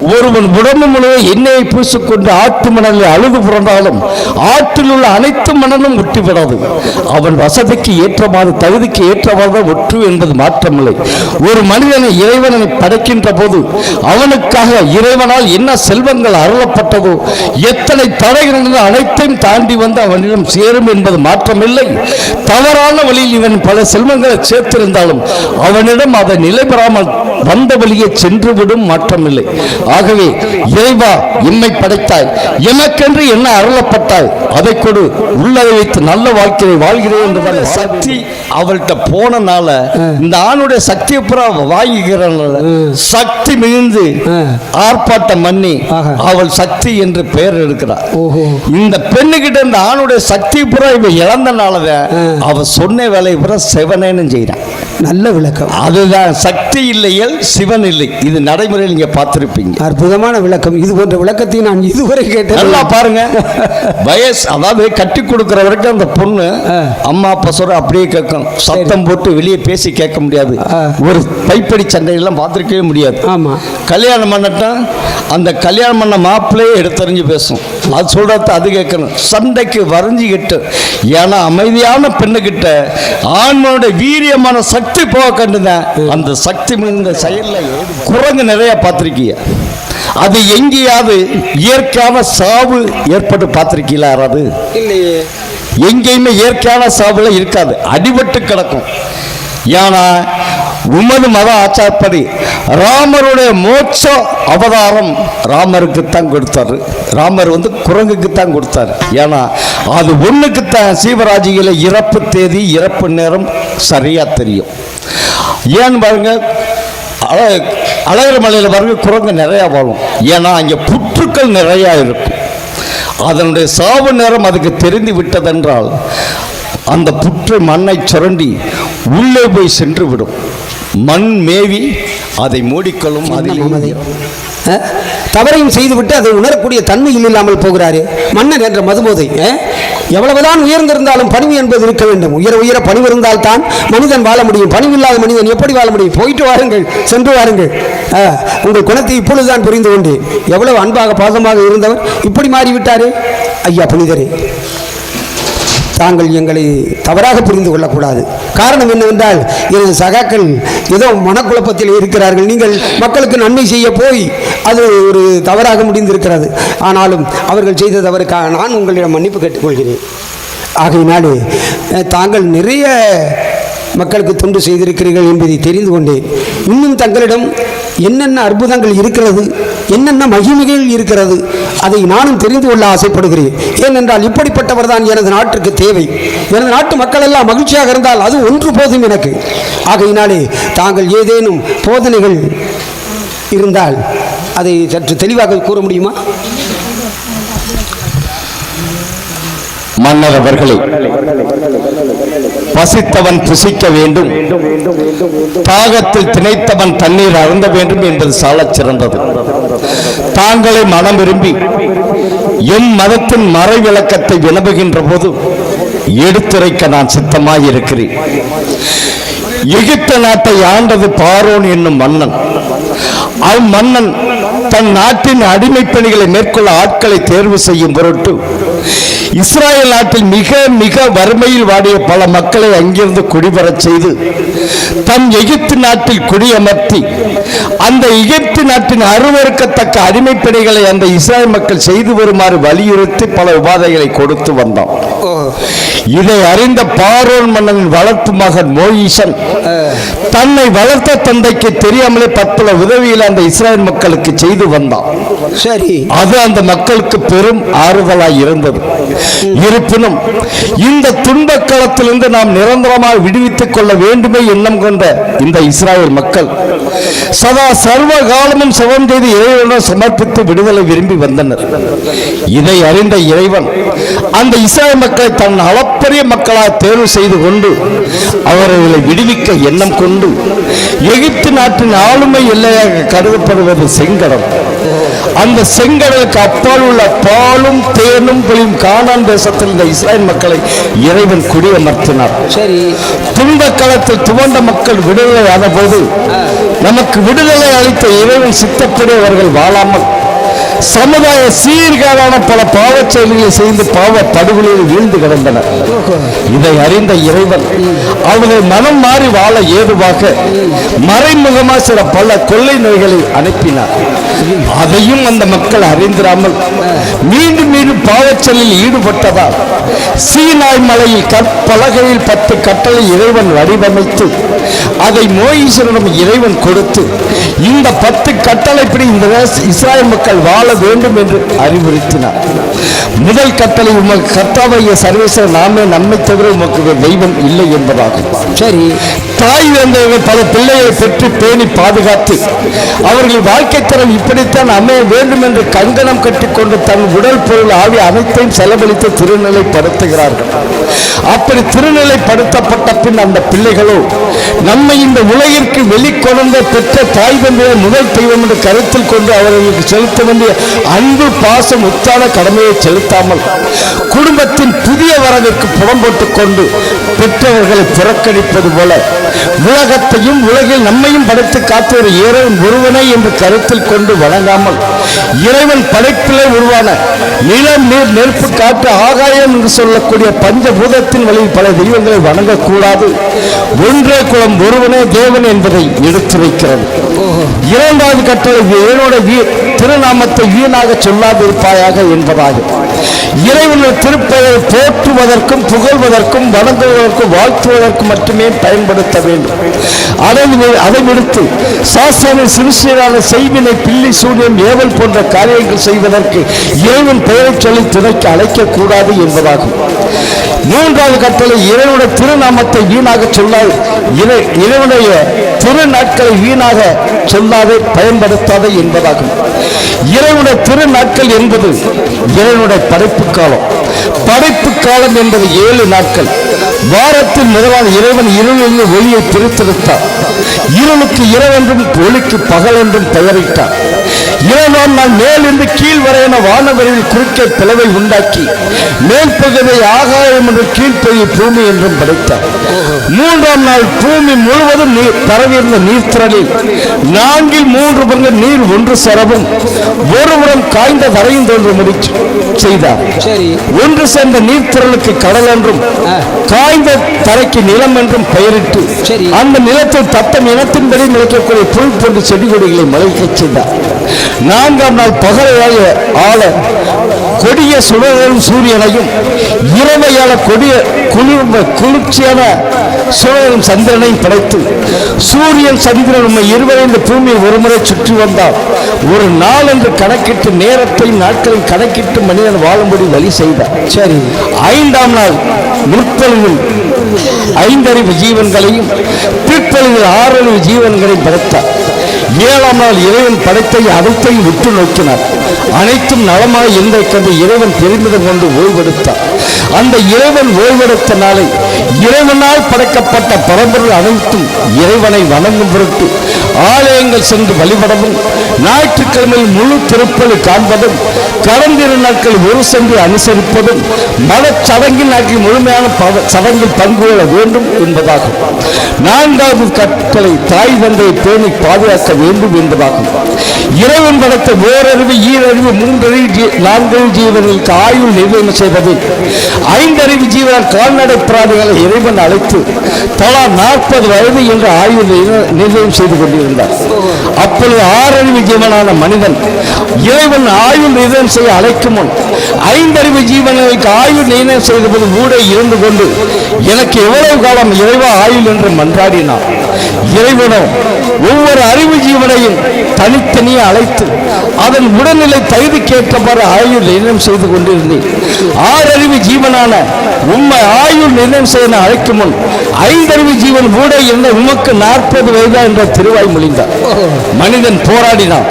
ஒருவன் உடம்பு முழுவதும் எண்ணெயை பூசிக்கொண்டு ஆட்டு மணலில் அழுது புரண்டாலும் ஆற்றில் உள்ள அனைத்து மணலும் ஒட்டிவிடாது. அவன் வசதிக்கு ஏற்றவாறு தகுதிக்கு ஏற்றவாறு ஒற்று என்பது மாற்றமில்லை. ஒரு மனிதனை இறைவனை படைக்கின்ற போது அவனுக்காக இறைவனால் என்ன செல்வங்கள் அருளப்பட்டதோ, எத்தனை தடைகள் அனைத்தையும் தாண்டி வந்து அவனிடம் சேரும் என்பது மாற்றமில்லை. தவறான வழியில் இவன் பல செல்வங்களை சேர்த்திருந்தாலும் அவனிடம் அதை நிலைபெறாமல் வந்த வழியே சென்றுவிடும், மாற்றமில்லை. ஆகவே இறைவா, எம்மை படைத்தாய், எமக்கென்று என்ன அருளப்பட்டாய், அதை கொடு, உள்ளதை வைத்து நல்ல வாழ்க்கையை வாழ்கிறேன் என்றதான சக்தி அவள்கிட்ட போனனால இந்த ஆணுடைய சக்தியை புறா வாங்கிக்கிறனால சக்தி மிகுந்து ஆர்ப்பாட்டம் பண்ணி அவள் சக்தி என்று பெயர் எடுக்கிறார். இந்த பெண்ணுகிட்ட இந்த ஆணுடைய சக்தி புறா இவ இழந்தனாலதான் அவ சொன்ன வேலையை புறா சிவனேன்னு செய்யறான். நல்ல விளக்கம். அதுதான் சக்தி இல்லையல் சிவன் இல்லை. இது நடைமுறையில் நீங்க பார்த்திருப்பீங்க. அற்புதமான விளக்கம். இது போன்ற விளக்கத்தை நான் இதுவரை கேட்டேன். நல்லா பாருங்க. வயசு அதாவது கட்டி கொடுக்கிற வரைக்கும் அந்த பொண்ணு அம்மா அப்பா சொல்ற அப்படியே கேட்கும். சத்தம் போட்டு வெளியே பேசி கேட்க முடியாது. ஒரு பைப்படி சண்டையெல்லாம் பார்த்திருக்கவே முடியாது. ஆமா. கல்யாணம் பண்ணட்டா அந்த கல்யாணம் பண்ண மாப்பிள்ளையே எடுத்தறிஞ்சு பேசும். அது சொல்றது அது கேட்கணும். சண்டைக்கு வரைஞ்சிக்கிட்டு, ஏன்னா அமைதியான பெண்ணுகிட்ட ஆண்மனுடைய வீரியமான சக்தி போக கண்டுதான் அந்த சக்தி மிகுந்த செயலில் குரங்கு நிறைய பார்த்திருக்கீங்க. அது எங்கேயாவது இயற்கையான சாவு ஏற்பட்டு பார்த்திருக்கீங்களா? யாராவது இல்லையே. எங்கேயுமே இயற்கையான சாவுல இருக்காது, அடிபட்டு கிடக்கும். ஏன்னா உமது மத ஆச்சாரப்படி ராமருடைய மோட்ச அவதாரம் ராமருக்குத்தான் கொடுத்தாரு. ராமர் குரங்குக்குத்தான் கொடுத்தாரு. ஏன்னா அது ஒண்ணுக்குத்தான் சீவராஜியில இறப்பு தேதி இறப்பு நேரம் சரியா தெரியும். ஏன்னு பாருங்க, அழகர் மலையில் பாருங்க குரங்கு நிறைய வாழும். ஏன்னா அங்கே புற்றுக்கள் நிறைய இருக்கும். அதனுடைய சாவு நேரம் அதுக்கு தெரிந்து விட்டதென்றால் அந்த புற்று மண்ணை சுரண்டி உள்ளே போய் சென்று விடும். மண் மேவி அதை மூடிக்கொள்ளும். தவறையும் செய்துவிட்டு அதை உணரக்கூடிய தன்மையில் இல்லாமல் போகிறாரு மன்னன் என்ற மதுபோதை. எவ்வளவுதான் உயர்ந்திருந்தாலும் பணிவு என்பது இருக்க வேண்டும். உயர பணிவு இருந்தால் தான் மனிதன் வாழ முடியும். பணிவில்லாத மனிதன் எப்படி வாழ முடியும்? போயிட்டு வாருங்கள், சென்று வாருங்கள். உங்கள் குணத்தை இப்பொழுதுதான் புரிந்து கொண்டு, எவ்வளவு அன்பாக பாசமாக இருந்தவர் இப்படி மாறிவிட்டாரு. ஐயா புனிதரே, தாங்கள் எங்களை தவறாக புரிந்து கொள்ளக்கூடாது. காரணம் என்னவென்றால், எனது சகாக்கள் ஏதோ மனக்குழப்பத்தில் இருக்கிறார்கள். நீங்கள் மக்களுக்கு நன்மை செய்ய போய் அது ஒரு தவறாக முடிந்திருக்கிறது. ஆனாலும் அவர்கள் செய்த தவறுக்காக நான் உங்களிடம் மன்னிப்பு கேட்டுக்கொள்கிறேன். ஆகையினாலே தாங்கள் நிறைய மக்களுக்கு தொண்டு செய்திருக்கிறீர்கள் என்பதை தெரிந்து கொண்டேன். இன்னும் தங்களிடம் என்னென்ன அற்புதங்கள் இருக்கிறது, என்னென்ன மகிமைகள் இருக்கிறது, அதை நானும் தெரிந்து கொள்ள ஆசைப்படுகிறேன். ஏனென்றால் இப்படிப்பட்டவர் தான் எனது நாட்டிற்கு தேவை. எனது நாட்டு மக்கள் எல்லாம் மகிழ்ச்சியாக இருந்தால் அது ஒன்று போதும் எனக்கு. ஆகையினாலே தாங்கள் ஏதேனும் போதனைகள் இருந்தால் அதை சற்று தெளிவாக கூற முடியுமா? மன்னர் அவர்களே, பசித்தவன் புசிக்க வேண்டும், தாகத்தில் திணைத்தவன் தண்ணீர் அருந்த வேண்டும் என்பது சாலச் சிறந்தது. தாங்களை மனம் விரும்பி எம் மதத்தின் மறை விளக்கத்தை வினவுகின்ற போது எடுத்துரைக்க நான் சித்தமாயிருக்கிறேன். எகிப்து நாட்டை ஆண்டது பார்வோன் என்னும் மன்னன். அம்மன்னன் தன் நாட்டின் அடிமைப்பணிகளை மேற்கொள்ள ஆட்களை தேர்வு செய்யும் பொருட்டு இஸ்ராயல் நாட்டில் மிக மிக வறுமையில் வாடிய பல மக்களை அங்கிருந்து குடிவரச் செய்து தன் எகிப்து நாட்டில் குடியமர்த்தி அந்த எகிப்து நாட்டின் அருவருக்கத்தக்க அடிமைப்பணிகளை அந்த இஸ்ராயல் மக்கள் செய்து வருமாறு வலியுறுத்தி பல உபாதைகளை கொடுத்து வந்தான். இதை அறிந்த பார்வோன் மன்னனின் வளர்ப்பு மகன் மோயிசன் தன்னை வளர்த்த தந்தைக்கு தெரியாமலே பற்பல உதவியில் அந்த இஸ்ராயல் மக்களுக்கு செய்து வந்தான். சரி, அது அந்த மக்களுக்கு பெரும் ஆறுதலாய் இருந்தது. இருப்பினும் இந்த துன்பக்களத்திலிருந்து நாம் நிரந்தரமாக விடுவித்துக் கொள்ள வேண்டுமே எண்ணம் கொண்ட இந்த இஸ்ராயல் மக்கள் சதா சர்வ காலமும் சவம் செய்து இறைவனுடன் சமர்ப்பித்து விடுதலை விரும்பி வந்தனர். இதை அறிந்த இறைவன் அந்த இஸ்ராயல் மக்களை தன் அளப்பரிய மக்களாக தேர்வு செய்து கொண்டு அவர்களை விடுவிக்க எண்ணம் கொண்டு எகிப்து நாட்டின் ஆளுமை எல்லையாக கருதப்படுவது செங்கடல். அந்த செங்கடலுக்கு அப்பால் உள்ள பாலும் தேனும் பொழியும் கானான் தேசத்தில் இந்த இஸ்ரேல் மக்களை இறைவன் குடியமர்த்தினார். சரி, துன்ப காலத்தில் துவண்ட மக்கள் விடுதலை ஆன போது நமக்கு விடுதலை அளித்த இறைவன் சித்தப்படி அவர்கள் வாழாமல் சமுதாய சீர்காலான பல பாவச் செயல்களை செய்து பாவ படுகொலையில் வீழ்ந்து கிடந்தனர். இதை அறிந்த இறைவன் அவர்கள் மனம் மாறி வாழ ஏதுவாக மறைமுகமாக சில பல கொள்ளை நோய்களை அனுப்பினார். அதையும் அந்த மக்கள் அறிந்திராமல் மீண்டும் மீண்டும் பாவச் செயலில் ஈடுபட்டதால் சீனாய் மலையில் கற்பலகையில் 10 கட்டளை இறைவன் வடிவமைத்து அதை மோயிசனிடம் இறைவன் கொடுத்து இந்த 10 கட்டளைப்படி இந்த இஸ்ராயல் மக்கள் வாழ வேண்டும் என்று அறிவுறுத்தினார். முதல் கட்டளை உமக்கு கர்த்தாவாகிய சர்வேஸ்வரர் நாமே நம்மை தவிர உமக்கு தெய்வம் இல்லை என்பதாகும். சரி, தாய் இழந்தவர்கள் பல பிள்ளைகளை பெற்று பேணி பாதுகாத்து அவர்கள் வாழ்க்கை தரம் இப்படித்தான் அமைய வேண்டும் என்று கங்கணம் கட்டிக்கொண்டு தன் உடல் பொருள் ஆவி அனைத்தையும் செலவழித்து திருநிலைப்படுத்துகிறார்கள். அப்படி திருநிலைப்படுத்தப்பட்ட பின் அந்த பிள்ளைகளோ நம்மை இந்த உலகிற்கு வெளிக்கொணர்ந்த பெற்ற தாய் தந்தையை முதல் தெய்வம் என்று கருத்தில் கொண்டு அவர்களுக்கு செலுத்த வேண்டிய அன்பு பாசம் உத்தான கடமையை செலுத்தாமல் குடும்பத்தின் புதிய வரவிற்கு புறம் போட்டுக் கொண்டு பெற்றவர்களை புறக்கணிப்பது போல உலகத்தையும் உலகில் நம்மையும் படைத்து காத்த ஒரு இறைவன் ஒருவனை என்று கருத்தில் கொண்டு வணங்காமல் இறைவன் படைப்பிலே உருவான நிலம் நீர் நெருப்பு காற்று ஆகாயம் என்று சொல்லக்கூடிய பஞ்சபூதத்தின் வழியில் பல தெய்வங்களை வணங்கக்கூடாது, ஒன்றே குலம் ஒருவனே தேவன் என்பதை எடுத்து வைக்கிறது. இரண்டாவது கட்டளை என்னோட திருநாமத்தை வீணாக சொல்லாதிருப்பாயாக என்பதாகும். இறைவனுடைய திருப்பெயரை போற்றுவதற்கும் புகழ்வதற்கும் வணங்குவதற்கும் வாழ்த்துவதற்கும் மட்டுமே பயன்படுத்த வேண்டும். அதை விடுத்து சாஸ்திரங்கள் சிறுசீரான செய்வினை பில்லி சூனியம் ஏவல் போன்ற காரியங்கள் செய்வதற்கு இறைவன் பெயரை சொல்லி துணைக்கு அழைக்கக்கூடாது என்பதாகும். மூன்றாவது கட்டளை இறைவனுடைய திருநாமத்தை வீணாக சொல்லாது, இறைவனுடைய திருநாட்களை வீணாக சொல்லாதே பயன்படுத்தாதே என்பதாகும். இறைவனுடைய திருநாட்கள் என்பது இறைவனுடைய படைப்பு காலம். படைப்பு காலம் என்பது 7 நாட்கள். வாரத்தில் முதலாவது இறைவன் இருளில் ஒளியை பிரித்தெடுத்தார். இருளுக்கு இரவென்றும் ஒளிக்கு பகல் என்றும் பெயரிட்டார். 7ஆம் நாள் மேலிருந்து கீழ் வரையான வானவரில் குறுக்கே பிளவை உண்டாக்கி மேல் பகுதியை ஆகாயம் என்று கீழ்ப்பகுதி பூமி என்றும் படைத்தார். 3ஆம் நாள் பூமி முழுவதும் பரவியிருந்த நீர்த்திரளில் 4/3 பங்கு நீர் ஒன்று சேரவும் ஒருபுறம் காய்ந்த தரையும் தோன்று முடிச்சு செய்தார். ஒன்று சேர்ந்த நீர்த்திரளுக்கு கடல் என்றும் காய்ந்த தரைக்கு நிலம் என்றும் பெயரிட்டு அந்த நிலத்தில் தத்தம் இனத்தின்படி முளைக்கக்கூடிய புல் போன்ற செடி கொடிகளை முளைக்கச் செய்தார். 4ஆம் நாள் பகலையாக ஆள கொடிய சுடரும் சூரியனையும் இரவையால கொடிய குளிர்ச்சியான சூரியனும் சந்திரனையும் படைத்து சூரியன் சந்திரன் இருவரை இந்த பூமியை ஒருமுறை சுற்றி வந்தார். ஒரு நாள் என்று கணக்கிட்டு நேரத்தையும் நாட்களையும் கணக்கிட்டு மனிதன் வாழும்படி வழி செய்தார். சரி, 5ஆம் நாள் முற்பொழுதில் 5 அறிவு ஜீவன்களையும் பிற்பொழுதில் 6 அறிவு ஜீவன்களையும் படைத்தார். 7ஆம் நாள் இறைவன் படைத்தை அனைத்தையும் உற்று நோக்கினார். அனைத்தும் நலமாய் இருந்ததை கண்டு இறைவன் பெருமிதம் கொண்டு ஓய்வெடுத்தார். அந்த இறைவன் ஓய்வெடுத்த நாளை இறைவனால் படைக்கப்பட்ட பரம்பொருள் அனைத்தும் இறைவனை வணங்கும் பொருட்டு ஆலயங்கள் சென்று வழிபடவும் ஞாயிற்றுக்கிழமையில் முழு திருப்பலி காண்பதும் கடந்திரு நாட்கள் ஒரு சென்று அனுசரிப்பதும் மதச்சடங்கின் நாட்களில் முழுமையான சடங்கில் பங்கு கொள்ள வேண்டும் என்பதாகும். 4வது கட்டளை தாய் தந்தையை பேணி பாதுகாக்க வேண்டும் என்பதாகும். இறைவன் படைத்த ஓரறிவு ஈரறிவு 3 அறிவு 4 அறிவு ஜீவர்களுக்கு ஆயுள் நிர்ணயம் செய்வது 5 அறிவு ஜீவனால் கால்நடை பிராணிகளை இறைவன் அழைத்து தலா 40 வயது என்று ஆயுள் நிர்ணயம் செய்து கொண்டிருந்தார். அப்பொழுது 6 அறிவு ஜீவனான மனிதன் இறைவன் ஆயுள் நிர்ணயம் செய்ய அழைக்கும் முன் 5 அறிவு ஜீவன்களுக்கு ஆயுள் நிர்ணயம் செய்தபோது ஊடே இருந்து கொண்டு எனக்கு எவ்வளவு காலம் இறைவா ஆயுள் என்று மன்றாடினார். இறைவனோ ஒவ்வொரு அறிவு ஜீவனையும் தனித்தனியே அழைத்து அதன் உடல்நிலை தகுதிக்கேற்றவாறு ஆயுள் நிர்ணயம் செய்து கொண்டிருந்தேன். 6 அறிவு ஜீவனான உண்மை ஆயுள் நிர்ணயம் செய்ய அழைக்கும் முன் 5 அறிவு ஜீவன் கூட இருந்த உமக்கு 40 வயதா என்ற திருவாய் மொழிந்தார். மனிதன் போராடினான்.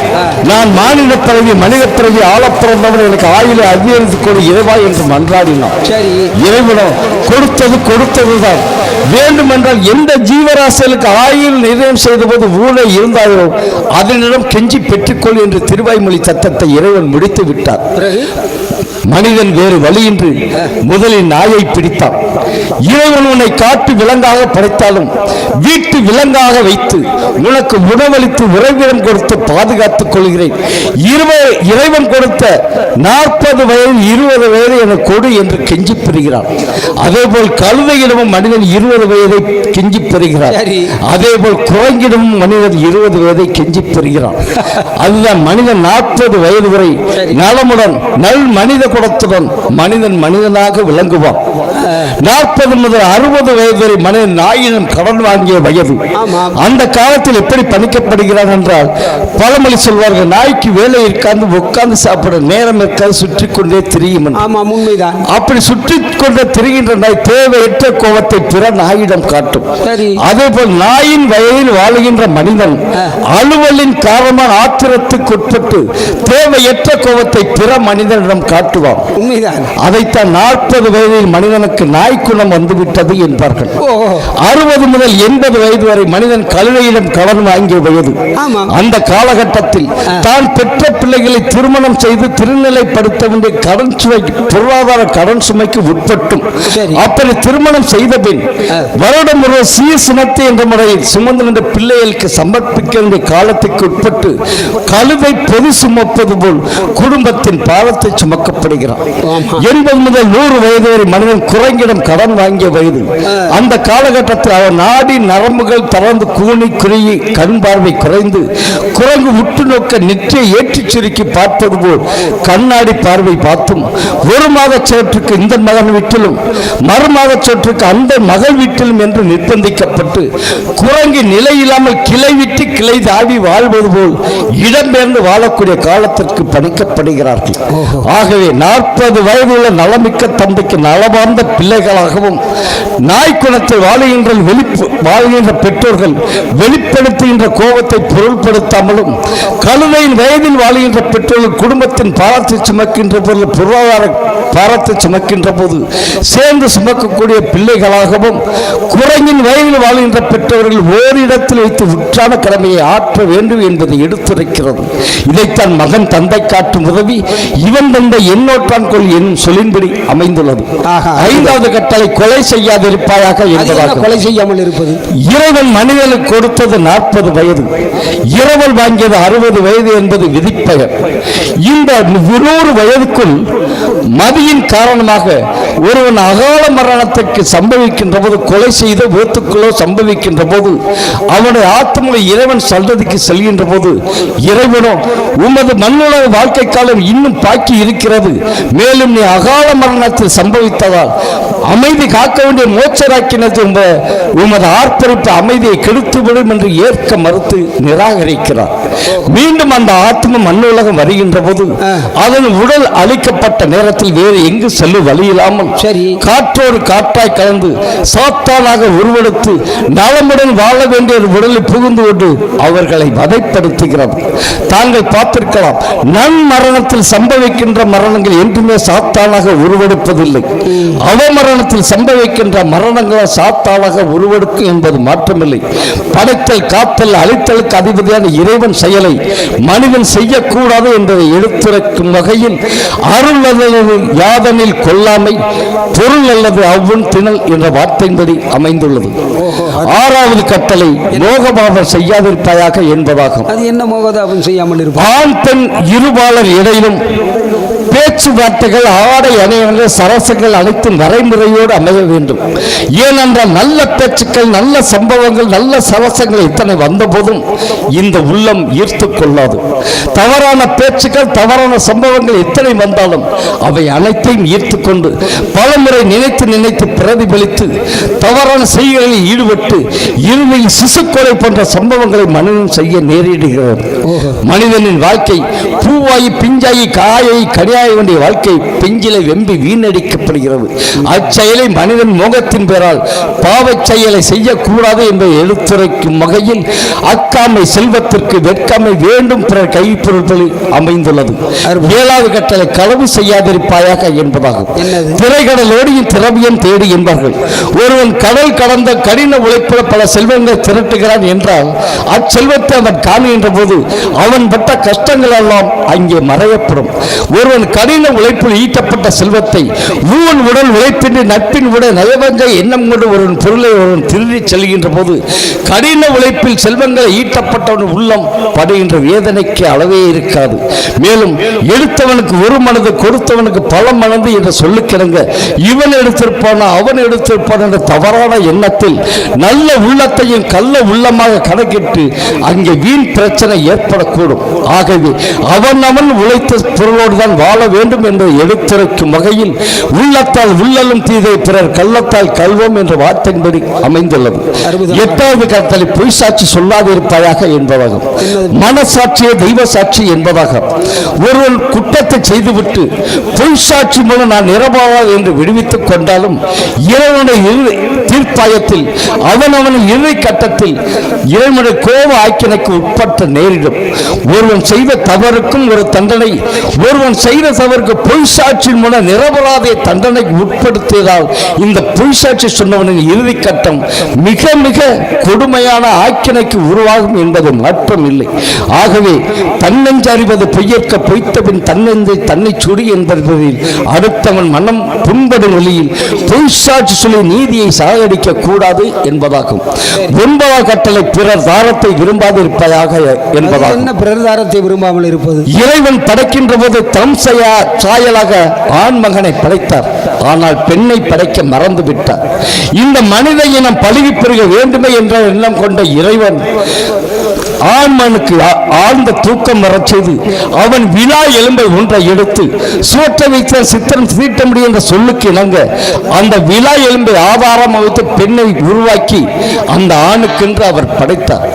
நான் மாநில பிறவி மனித பிறவி ஆளப்பிறந்தவன் எனக்கு ஆயுளை அதிகரித்துக் கொண்டு இறைவா என்று மன்றாடினான். இறைவனோ கொடுத்ததுதான். வேண்டுமென்றால் எந்த ஜீவராசிகளுக்கு ஆயுள் நிர்ணயம் செய்த போது ஊழல் இருந்தாயோ அதனிடம் கெஞ்சி பெற்றுக்கொள் என்று திருவாய்மொழி சட்டத்தை இறைவன் முடித்து விட்டார். மனிதன் வேறு வழியின்றி முதலில் நாயை பிடித்தான். இறைவன் உன்னை காட்டு விலங்காக படைத்தாலும் வீட்டு விலங்காக வைத்து உனக்கு உணவளித்து உறைவிடம் கொடுத்து பாதுகாத்துக் கொள்கிறேன். இறைவன் கொடுத்த 40 வயது 20 வயது என கொடு என்று கெஞ்சி பெறுகிறான். அதே போல் கழுதையிடமும் மனிதன் 20 வயதை கெஞ்சி பெறுகிறான். அதே போல் குரங்கிடமும் மனிதன் 20 வயதை கெஞ்சி பெறுகிறான். அதுதான் மனிதன் 40 வயது வரை நலமுடன் நல் மனித குணத்துடன் மனிதன் மனிதனாக விளங்குவான். 40 முதல் 60 வயது வரை மனிதன் நாயினம் கடன் வாங்கிய வயது. அந்த காலத்தில் எப்படி பணிக்கப்படுகிறான் என்றால் பழமொழி சொல்வார்கள், நாய்க்கு வேலை இருக்காது உட்கார்ந்து சாப்பிட நேரம் இருக்காது சுற்றி கொண்டே திரியும். அப்படி சுற்றி கொண்டே திரிகின்ற நாய் தேவையற்ற கோபத்தை பிற நாயிடம் காட்டும். அதே போல் நாயின் வயதில் வாழுகின்ற மனிதன் அலுவலின் காரணமான ஆத்திரத்துக்கு உட்பட்டு தேவையற்ற கோபத்தை பிற மனிதனிடம் காட்டுவான். அதைத்தான் 40 வயதில் மனிதனுக்கு நாய்க்குணம் வந்துவிட்டது என்பார்கள். 60 முதல் 80 வயது வரை மனிதன் கழுதையிடம் கடன் வாங்கிய வயது. அந்த காலகட்டத்தில் தான் பெற்ற பிள்ளைகளை திருமணம் செய்து திருநிலைப்படுத்த வேண்டிய கடன் சுமை பொருளாதார கடன் சுமைக்கு உட்பட்டும் அப்படி திருமணம் செய்த பின் வருடம் ஒரு சீர் சுமத்தி என்ற முறையில் சுமந்து நின்ற பிள்ளைகளுக்கு சமர்ப்பிக்க வேண்டிய காலத்துக்கு உட்பட்டு கழுதை பொது சுமப்பது போல் குடும்பத்தின் பாவத்தை சுமக்கப்படுகிறான். 80 முதல் 100 வயது வரை மனிதன் குரங்கிடம் கடன் வாங்கிய வயது. அந்த காலகட்டத்தில் அவன் நாடி நரம்புகள் தளர்ந்து கூனி குறுகி கண் பார்வை குறைந்து குரங்கு உற்று நோக்க நெற்றியை ஏற்றி சுருக்கி பார்ப்பது போல் கண்ணாடி பார்வை பார்த்தும் ஒரு மாத சோற்றுக்கு இந்த மகன் வீட்டிலும் மறுமாத சோற்றுக்கு அந்த மகள் வீட்டிலும் என்று நிர்பந்திக்கப்பட்டு குரங்கு நிலையில்லாமல் கிளை விட்டு கிளை தாவி வாழ்வது போல் இடம்பெயர்ந்து வாழக்கூடிய காலத்திற்கு பணிக்கப்படுகிறார்கள். ஆகவே 40 வயதுள்ள நலமிக்க தந்தைக்கு நலமார்ந்த பிள்ளைகளாகவும் நாய்க்குணத்தை வாழ்கின்ற பெற்றோர்கள் வெளிப்படுத்துகின்ற கோபத்தை பொருள்படுத்தாமலும் கழுதையின் வயதில் வாழ்கின்ற பெற்றோர்கள் குடும்பத்தின் பாரத்தை சுமக்கின்ற போது பொருளாதார பாரத்தை சுமக்கின்ற போது சேர்ந்து சுமக்கக்கூடிய பிள்ளைகளாகவும் குரங்கின் வயதில் வாழ்கின்ற பெற்றோர்கள் ஓரிடத்தில் வைத்து உற்றான கடமையை ஆற்ற வேண்டும் என்பதை எடுத்துரைக்கிறது. இதைத்தான் மகன் தந்தை காட்டும் உதவி இவன் தந்தை என்னோற்றான் கொள் என்னும் சொல்லின்படி அமைந்துள்ளது. 5வது கட்டளை கொலை செய்யாதிருப்பாயாக என்பதாக. கொலை செய்யாமல் இருப்பது இறைவன் மனிதனுக்கு கொடுத்தது 40 வயது, இரவல் வாங்கியது 60 வயது என்பது விதிப்பெயர். இந்த 100 வயதுக்குள் மதியின் காரணமாக ஒருவன் அகால மரணத்திற்கு சம்பவிக்கின்ற போது கொலை செய்த விபத்துக்களோ சம்பவிக்கின்ற போது அவனுடைய ஆத்மா இறைவன் சந்ததிக்கு செல்கின்ற போது இறைவனோ உமது மண்ணுலக வாழ்க்கை காலம் இன்னும் பாக்கி இருக்கிறது, மேலும் நீ அகால மரணத்தில் சம்பவித்ததால் அமைதி காக்க வேண்டிய மோட்சராக்கினது உமது ஆர்ப்பரிப்பு அமைதியை கெடுத்துவிடும் என்று ஏற்க மறுத்து நிராகரிக்கிறார். மீண்டும் அந்த ஆத்மா மண்ணுலகம் வருகின்ற போது அதன் உடல் அழிக்கப்பட்ட நேரத்தில் வேறு எங்கு செல்லும் வழி இல்லாமல் காற்றோடு காற்றாய் கலந்து சாத்தானாக உருவெடுத்து நலமுடன் வாழ வேண்டிய உடலில் புகுந்து கொண்டு அவர்களை வதைப்படுத்துகிறது. தாங்கள் பார்த்திருக்கலாம், நன்மரணத்தில் சம்பவிக்கின்ற மரணங்கள் என்றுமே சாத்தானாக உருவெடுப்பதில்லை. அவமரணத்தில் சம்பவிக்கின்ற மரணங்கள் சாத்தானாக உருவெடுக்கும் என்பது மாற்றமில்லை. படைத்தல் காத்தல் அழித்தலுக்கு அதிபதியான இறைவன் செயலை மனிதன் செய்யக்கூடாது என்பதை எடுத்துரைக்கும் வகையில் அருள் அல்லது யாதனில் கொல்லாமை, பொருள் அல்லது அவ்வுன் திணல் என்ற வார்த்தையின்படி அமைந்துள்ளது. 6வது கட்டளை மோகபாவம் செய்யாதிருப்பாயாக என்பதாகும். அது என்ன மோகபாவம் செய்யாமல் இருப்பார்? ஆண் பெண் இருபாலர் இடையிலும் பேச்சுவார்த்தைகள் ஆடை அணையங்கள் சரசங்கள் அனைத்தும் வரைமுறையோடு அமைய வேண்டும். ஏனென்றால் நல்ல பேச்சுக்கள் நல்ல சம்பவங்கள் நல்ல சரசங்கள் இத்தனை வந்த போதும் இந்த உள்ளம் ஈர்த்து கொள்ளாது. தவறான பேச்சுக்கள் தவறான சம்பவங்கள் எத்தனை வந்தாலும் அவை அனைத்தையும் ஈர்த்து கொண்டு பலமுறை நினைத்து பிரதிபலித்து தவறான செய்திகளில் ஈடுபட்டு இறுதியில் சிசுக்கொலை போன்ற சம்பவங்களை மனிதன் செய்ய நேரிடுகிறது. மனிதனின் வாழ்க்கை பூவாயி பிஞ்சாயி காயை கனியாய் பெருமையாய் வேண்டிய வாழ்க்கை பெஞ்சிலை வெம்பி வீணடிக்கப்படுகிறது. அச்செயலை மனிதன் மோகத்தின் பேரால் பாவச் செயலை செய்யக்கூடாது என்பதை எடுத்துரைக்கும் வகையில் அக்காமை செல்வத்திற்கு வெட்காமை வேண்டும் பிறர் கைப்பொருட்களில் அமைந்துள்ளது. 7வது கட்டளை களவு செய்யாதிருப்பாயாக என்பதாகும். திரைக்கடலோடியும் திரவியம் தேடி என்பார்கள். ஒருவன் கடல் கடந்த கடின உழைப்புல பல செல்வங்களை திரட்டுகிறான் என்றால் அச்செல்வத்தை அவன் காணுகின்ற போது அவன் பட்ட கஷ்டங்கள் எல்லாம் அங்கே மறையப்படும். ஒருவன் கடின உழைப்பில் ஈட்டப்பட்ட செல்வத்தை ஊன் உடல் உழைப்பின்றி நட்பின் உடல் நயவஞ்ச எண்ணம் கொண்டு ஒருவன் பொருளை ஒருவன் திருடி செல்கின்ற போது கடின உழைப்பில் செல்வங்களை ஈட்டப்பட்டவன் உள்ளம் படுகின்ற வேதனைக்கு அளவே இருக்காது. மேலும் எடுத்தவனுக்கு ஒரு மனது கொடுத்தவனுக்கு பல மனது என்ற சொல்லுக்கிடங்க இவன் எடுத்திருப்பானா அவன் எடுத்திருப்பான் என்ற தவறான எண்ணத்தில் நல்ல உள்ளத்தையும் கள்ள உள்ளமாக கணக்கிட்டு அங்கே வீண் பிரச்சனை ஏற்படக்கூடும். ஆகவே அவன் உழைத்த பொருளோடு தான் வாழ வேண்டும் என்று எடுத்துரைக்கும் வகையில் உள்ளத்தால் உள்ளலும் தீதை பிறர் கள்ளத்தால் கல்வம் என்ற வார்த்தையின்படி அமைந்துள்ளது. 8வது கட்டளை பொய் சாட்சி சொல்லாதிருப்பாயாக என்பதாகும். மனசாட்சியே தெய்வ சாட்சி என்பதாக ஒருவன் குற்றத்தை செய்துவிட்டு பொய் சாட்சி மூலம் நான் நிரபராதி என்று விடுவித்துக் கொண்டாலும் இறைவனுடைய தீர்ப்பாயத்தில் அவனவனின் இறுதி கட்டத்தில் இறைவனுடைய கோப ஆக்கினைக்கு உட்பட்ட நேரிடும். ஒருவன் செய்த தவறுக்கும் ஒரு தண்டனை, ஒருவன் செய்த தவறுக்கு பொய் சாட்சியின் மூலம் நிரபராதிய தண்டனைக்கு உட்படுத்தியதால் இந்த பொய் சாட்சி சொன்னவனின் இறுதி கட்டம் மிக மிக கொடுமையான ஆக்கினைக்கு உருவாகும் என்பது மாற்றம் இல்லை. ஆகவே தன்னெஞ்சு அறிவது பொய்யற்க பொய்த்த பின் தன்னெஞ்சை தன்னை சுடி என்பதில் அடுத்தவன் மனம் புண்படும் வழியில் பொய் சாட்சி சொல்லி நீதியை சாகடிக்க கூடாது என்பதாகும். 9வது கட்டளை பிறர் தாரத்தை விரும்பாதிருப்பதாக என்பதாகும். என்ன பிறர் தாரத்தை விரும்பாமல் இருப்பது? இறைவன் படைக்கின்ற போது தம் சாயலாக ஆண் மகனை படைத்தார், ஆனால் பெண்ணை படைக்க மறந்து விட்டார். இந்த மனித இனம் பழுகி பெருக வேண்டுமே என்ற எண்ணம் கொண்ட இறைவன் ஆண்மனுக்கு ஆழ்ந்த தூக்கம் வரச் செய்து அவன் விழா எலும்பை ஒன்றை எடுத்து சுவற்ற வைத்த சித்திரம் தீட்ட முடியும் என்ற சொல்லுக்கு இணங்க அந்த விழா எலும்பை ஆதாரம் வைத்து பெண்ணை உருவாக்கி அந்த ஆணுக்கென்று அவர் படைத்தார்.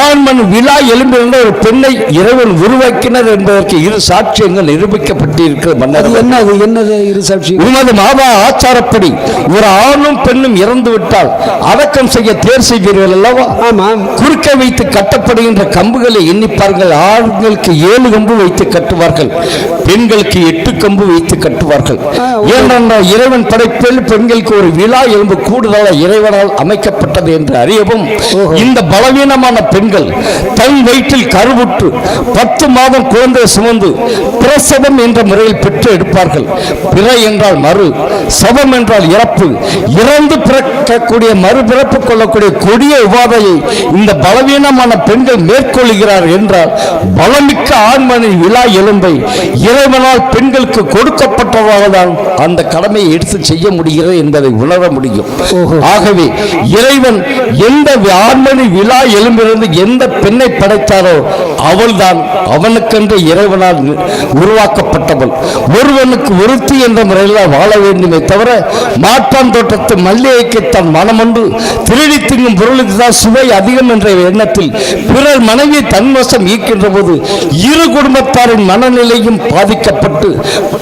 ஆண்மன் விழா எலும்பு என்ற ஒரு பெண்ணை இறைவன் உருவாக்கினர் என்பதற்கு இரு சாட்சியங்கள் நிரூபிக்கப்பட்டிருக்கிறது. என்னது இரு சாட்சி? உமது மாதா ஆச்சாரப்படி ஒரு ஆணும் பெண்ணும் இறந்து விட்டால் அடக்கம் செய்ய தேர் செய்வீர்கள் அல்லவா? குறுக்க வைத்து கட்டப்படுகின்ற கம்புகளை எண்ணிப்பார்கள். ஆண்களுக்கு 7 கம்பு வைத்து கட்டுவார்கள், பெண்களுக்கு 8 கம்பு வைத்து கட்டுவார்கள். ஏனென்றால் இறைவன் படைப்பில் பெண்களுக்கு ஒரு விழா எலும்பு கூடுதலாக இறைவனால் அமைக்கப்பட்டது என்று அறியவும் இந்த பலவீனமான பெண்கள் தன் வயிற்றில் கருவுற்று 10 மாதம் குழந்தை சுமந்து பிரசவம் என்ற முறையில் பெற்று எடுப்பார்கள். பிற என்றால் மறு, சவம் என்றால் இறப்பு, இறந்து பிறக்கக்கூடிய மறுபிறப்பு கொள்ளக்கூடிய கொடிய உபாதையை இந்த பலவீனமான பெண்கள் மேற்கொள்கிறார் என்றால் பலமிக்க ஆண்மனின் விழா எலும்பை இறைவனால் பெண்களுக்கு கொடுக்கப்பட்டதாக தான் அந்த கடமையை எடுத்து செய்ய முடிகிறது என்பதை உணர முடியும். ஆகவே இறைவன் எந்த ஆண்மனின் விழா எலும்பிலிருந்து எந்த பெண்ணை படைத்தாரோ அவள்தான் அவனுக்கென்று இறைவனால் உருவாக்கப்பட்டவள். ஒருவனுக்கு ஒருத்தி என்ற முறையில் வாழ வேண்டுமே தவிர மாற்றான் தோட்டத்து மல்லிகைக்கு தன் மனமொன்று திருடி திங்கும் பொருளுக்கு தான் சுவை அதிகம் என்ற எண்ணத்தில் பிறர் மனைவியை தன்வசம் ஈர்க்கின்ற போது இரு குடும்பத்தாரின் மனநிலையும் பாதிக்கப்பட்டு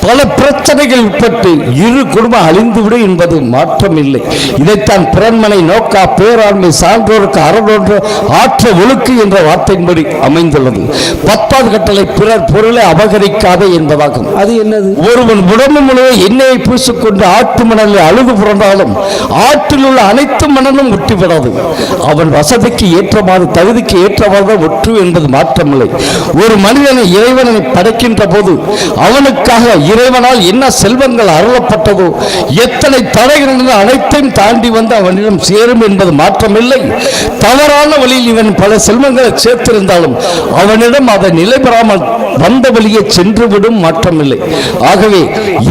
பல பிரச்சனைகள் உட்பட்டு இரு குடும்பம் அழிந்துவிடும் என்பது மாற்றம் இல்லை. இதைத்தான் பிறன்மனை நோக்கா பேராண்மை சான்றோருக்கு அறநோன்று ஆற்ற ஒழுக்கு என்ற வார்த்தையின்படி அமைந்துள்ளது. 10வது கட்டளை பிறர் பொருளை அபகரிக்காதே என்பதாகும். அது என்னது? ஒருவன் உடம்பு முழுவதும் எண்ணெயை பூசிக்கொண்டு ஆற்று மணலில் அழுது புரண்டாலும் ஆற்றில் உள்ள அனைத்து மணலும் ஒட்டிவிடாது. அவன் வசதிக்கு ஏற்றவாறு தகுதிக்கு ஏற்றவாறு ஒற்று என்பது மாற்றமில்லை. ஒரு மனிதனை இறைவனை படைக்கின்ற போது அவனுக்காக இறைவனால் என்ன செல்வங்கள் அருளப்பட்டதோ எத்தனை தடைகள் அனைத்தையும் தாண்டி வந்து அவனிடம் சேரும் என்பது மாற்றமில்லை. தவறான வழியில் இவன் பல செல்வங்களை சேர்த்திருந்தாலும் அவனிடம் அதை நிலை பெறாமல் வந்த வழியே சென்றுவிடும், மாற்றமில்லை. ஆகவே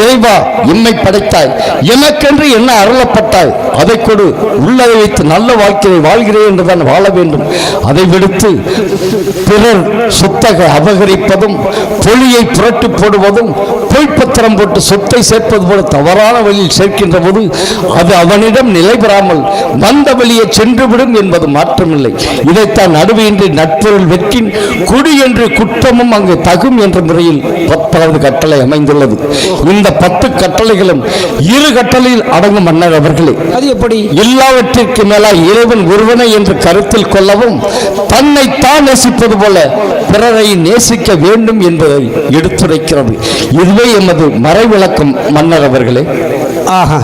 இறைவா எம்மை படைத்தாய், எமக்கென்று என்ன அருளப்பட்டாய், அதை கொடு, உள்ளதை வைத்து நல்ல வாழ்க்கையை வாழ்கிறேன் என்றுதான் வாழ வேண்டும். அதை விடுத்து பிறர் சொத்தக அபகரிப்பதும் பொழியை புரட்டி போடுவதும் பொய்ப்பத்திரம் போட்டு சொத்தை சேர்ப்பது போல தவறான வழியில் சேர்க்கின்ற போது அது அவனிடம் நிலை பெறாமல் வந்த வழியை சென்றுவிடும் என்பது மாற்றமில்லை. இதைத்தான் நடுவின்றி நட்பொருள் வெற்றின் குடி என்று குற்றமும் அங்கு தகும் என்ற முறையில் 10வது கட்டளை அமைந்துள்ளது. இந்த 10 கட்டளைகளும் 2 கட்டளையில் அடங்கும் மன்னர் அவர்களே. அது எப்படி? எல்லாவற்றிற்கு மேலாக இறைவன் ஒருவனை என்று கருத்தில் கொள்ளவும் தன்னை தான் நேசிப்பது போல பிறரை நேசிக்க வேண்டும் என்பதை எடுத்துரைக்கிறது. இதுவே எமது மறைவிளக்கம் மன்னர் அவர்களே. ஆஹா,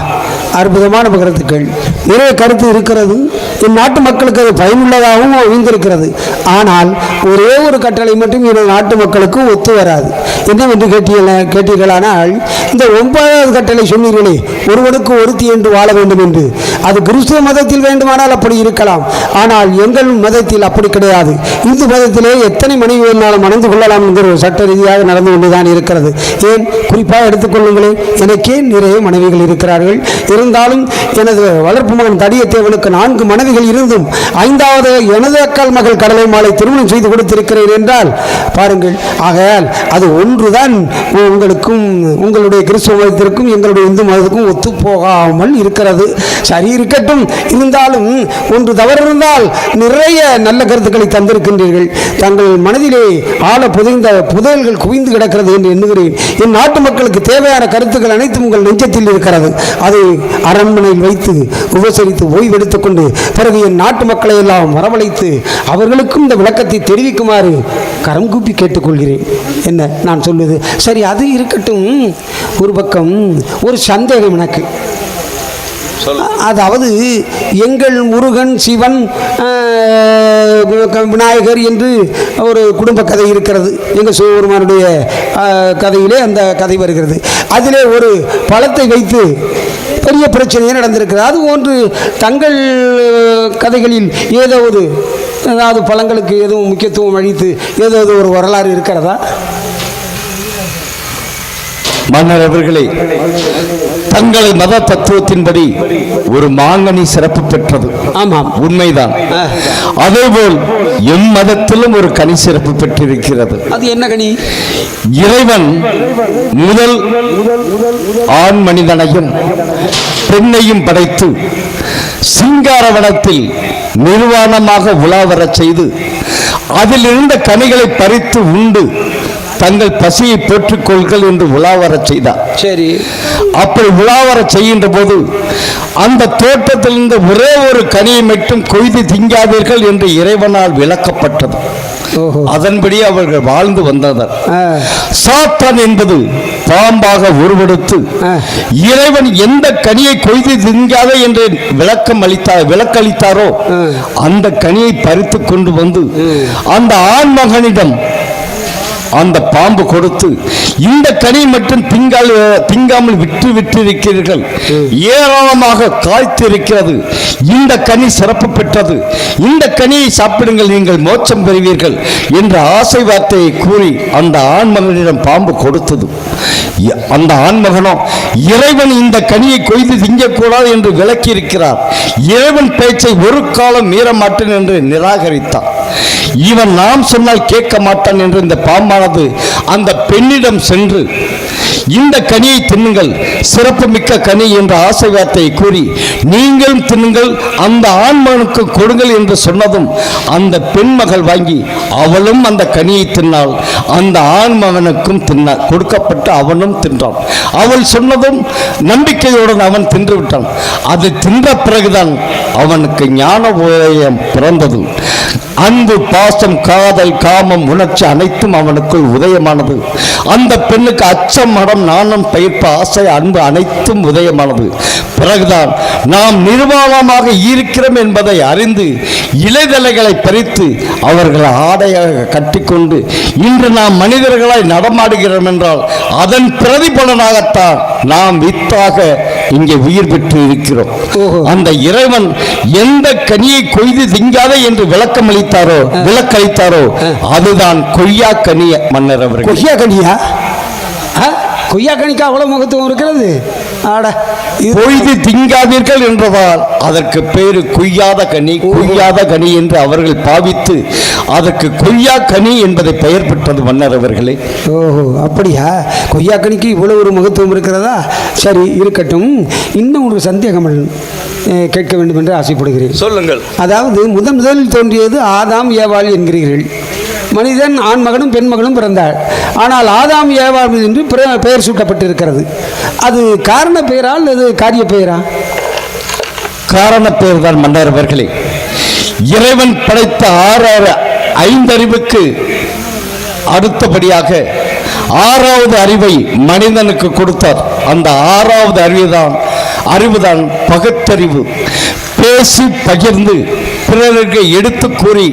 அற்புதமான கருத்துக்கள். நிறைய கருத்து இருக்கிறது. இந்நாட்டு மக்களுக்கு அது பயனுள்ளதாகவும் அமைந்திருக்கிறது. ஆனால் ஒரே ஒரு கட்டளை மட்டும் இந்த நாட்டு மக்களுக்கு ஒத்து வராது. என்னவென்று கேட்டீர்களானால், இந்த 9வது கட்டளை சொன்னீர்களே, ஒருவனுக்கு ஒருத்தி என்று வாழ வேண்டும் என்று. அது கிறிஸ்துவ மதத்தில் வேண்டுமானால் அப்படி இருக்கலாம். ஆனால் எங்கள் மதத்தில் அப்படி கிடையாது. இந்து மதத்திலே எத்தனை மனைவி வேணாலும் மணந்து கொள்ளலாம் என்கிற ஒரு சட்ட ரீதியாக நடந்து கொண்டுதான் இருக்கிறது. ஏன் குறிப்பாக எடுத்துக்கொள்ளுங்களேன், எனக்கே நிறைய மனைவிகள் இருக்கிறார்கள். இருந்தாலும் எனது வளர்ப்பு மகன் தடியத்தேவனுக்கு 4 மனைவிகள் இருந்தும் 5வது எனது அக்கால் மகள் கடலை மாலை திருமணம் செய்து கொடுத்திருக்கிறேன் என்றால் பாருங்கள். ஆகையால் அது ஒன்றுதான் உங்களுக்கும் உங்களுடைய கிறிஸ்துவ மதத்திற்கும் எங்களுடைய இந்து மதத்துக்கும் ஒத்து போகாமல் இருக்கிறது. சரி இருக்கட்டும். இருந்தாலும் ஒன்று தவறு இருந்தால் நிறைய நல்ல கருத்துக்களை தந்திருக்கின்றீர்கள். தங்கள் மனதிலே ஆழ புதைந்த புதையல்கள் குவிந்து கிடக்கிறது என்று எண்ணுகிறேன். என் நாட்டு மக்களுக்கு தேவையான கருத்துக்கள் அனைத்தும் உங்கள் நெஞ்சத்தில் இருக்கிறது. அதை அரண்மனையில் வைத்து உபசரித்து ஓய்வெடுத்துக் கொண்டு பிறகு என் நாட்டு மக்களை எல்லாம் வரவழைத்து அவர்களுக்கும் இந்த விளக்கத்தை தெரிவிக்குமாறு கரம் கூப்பி கேட்டுக்கொள்கிறேன். என்ன நான் சொல்வது சரி? அது இருக்கட்டும். ஒரு பக்கம் ஒரு சந்தேகம் எனக்கு. அதாவது எங்கள் முருகன், சிவன், விநாயகர் என்று ஒரு குடும்ப கதை இருக்கிறது. எங்கள் சிவபெருமானுடைய கதையிலே அந்த கதை வருகிறது. அதிலே ஒரு பழத்தை வைத்து பெரிய பிரச்சனையே நடந்திருக்கிறது. அது ஒன்று தங்கள் கதைகளில் ஏதாவது பழங்களுக்கு எதுவும் முக்கியத்துவம் அளித்து ஏதாவது ஒரு வரலாறு இருக்கிறதா? மன்னர் அவர்களே, தங்கள் மத தத்துவத்தின்படி ஒரு மாங்கனி சிறப்பு பெற்றது. ஆமாம், உண்மைதான். அதேபோல் எம் மதத்திலும் ஒரு கனி சிறப்பு பெற்றிருக்கிறது. அது என்ன கனி? இறைவன் முதல் ஆண் மனிதனையும் பெண்ணையும் படைத்து சிங்காரவனத்தில் நிர்வாணமாக உலாவரச் செய்து அதில் இருந்த கனிகளை பறித்து உண்டு தங்கள் பசியை பெற்றுக் கொள்கள் என்று உலாவரச் செய்தார். சரி. அப்படி உலாவரச் செய்கின்ற போது அந்த தோட்டத்திலிருந்து ஒரே ஒரு கனியை மட்டும் கொய்து திங்காதீர்கள் என்று இறைவனால் விளக்கப்பட்டது. அதன்படி அவர்கள் வாழ்ந்து வந்தனர். சாத்தான் என்பது பாம்பாக உருவெடுத்து இறைவன் எந்த கனியை கொய்து திங்காத என்று விளக்களித்தாரோ அந்த கனியை பறித்து கொண்டு வந்து அந்த ஆண் மகனிடம் அந்த பாம்பு கொடுத்து இந்த கனி மட்டும் திங்காமல் விட்டிருக்கிறீர்கள், ஏராளமாக காய்த்திருக்கிறது, இந்த கனி சிறப்பு பெற்றது, இந்த கனியை சாப்பிடுங்கள், நீங்கள் மோட்சம் பெறுவீர்கள் என்ற ஆசை வார்த்தையை கூறி அந்த ஆண்மகனிடம் பாம்பு கொடுத்தது. அந்த ஆண்மகனோ இறைவன் இந்த கனியை கொய்து திங்கக்கூடாது என்று விளக்கி இருக்கிறார், இறைவன் பேச்சை ஒரு காலம் மீற மாட்டேன் என்று நிராகரித்தான். இவன் நாம் சொன்னால் கேட்க மாட்டான் என்று இந்த பாம்பானது அந்த பெண்ணிடம் சென்று இந்த கனியை தின்னுங்கள், சிறப்பு மிக்க கனி என்ற ஆசை வார்த்தையை கூறி நீங்களும் தின்னுங்கள், அந்த ஆண்மகனுக்கு கொடுங்கள் என்று சொன்னதும் அந்த பெண்மகள் வாங்கி அவளும் அந்த கனியை தின்னாள். அந்த ஆண்மகனுக்கும் கொடுக்கப்பட்டு அவனும் தின்றான். அவள் சொன்னதும் நம்பிக்கையுடன் அவன் தின்று விட்டான். அது தின்ற பிறகுதான் அவனுக்கு ஞான உதயம் பிறந்தது. அன்பு, பாசம், காதல், காமம், உணர்ச்சி அனைத்தும் அவனுக்குள் உதயமானது. அந்த பெண்ணுக்கு அச்சம், மடம், நாணம், பயிர்ப்பு, ஆசை, அன்பு அனைத்தும் உதயமானது. பிறகுதான் நாம் நிர்வாணமாக இருக்கிறோம் என்பதை அறிந்து இலைதலைகளை பறித்து அவர்களை ஆடையாக கட்டிக்கொண்டு இன்று நாம் மனிதர்களாய் நடமாடுகிறோம் என்றால் அதன் பிரதிபலனாகத்தான் நாம் வித்தாக இங்கே உயிர் பெற்று இருக்கிறோம். அந்த இறைவன் எந்த கனியை கொய்து திங்காத என்று விளக்களித்தாரோ அதுதான் கொய்யா கனிய. மன்னர் அவர்கள், கொய்யா கனியா? கொய்யா கனிக்கு அவ்வளவு முகத்துவம் இருக்கிறது? ஆட பொய்து திங்காதீர்கள் என்றதால் அதற்கு பேரு கொய்யாத கனி. கொய்யாத கனி என்று அவர்கள் பாவித்து அதற்கு கொய்யா கனி என்பதை பெயர் பெற்றது மன்னர் அவர்களே. ஓஹோ, அப்படியா? கொய்யாக்கனிக்கு இவ்வளவு ஒரு மகத்துவம் இருக்கிறதா? சரி, இருக்கட்டும். இன்னும் ஒரு சந்தேகம் கேட்க வேண்டும் என்று ஆசைப்படுகிறேன். சொல்லுங்கள். அதாவது முதலில் தோன்றியது ஆதாம் ஏவாள் என்கிறீர்கள். மனிதன் ஆண் மகனும் பெண் மகனும் பிறந்தாள். ஆனால் ஆதாம் ஏவாள் என்று பெயர் சூட்டப்பட்டிருக்கிறது. அது காரண பெயரா அல்லது காரிய பெயரா? காரண பெயர் தான் மன்னர் அவர்களே. இறைவன் படைத்த 5 அறிவுக்கு அடுத்தபடியாக 6வது அறிவை மனிதனுக்கு கொடுத்தார். அந்த 6வது அறிவுதான் பகுத்தறிவு. பேசி பகிர்ந்து பிறருக்கு எடுத்து கூறி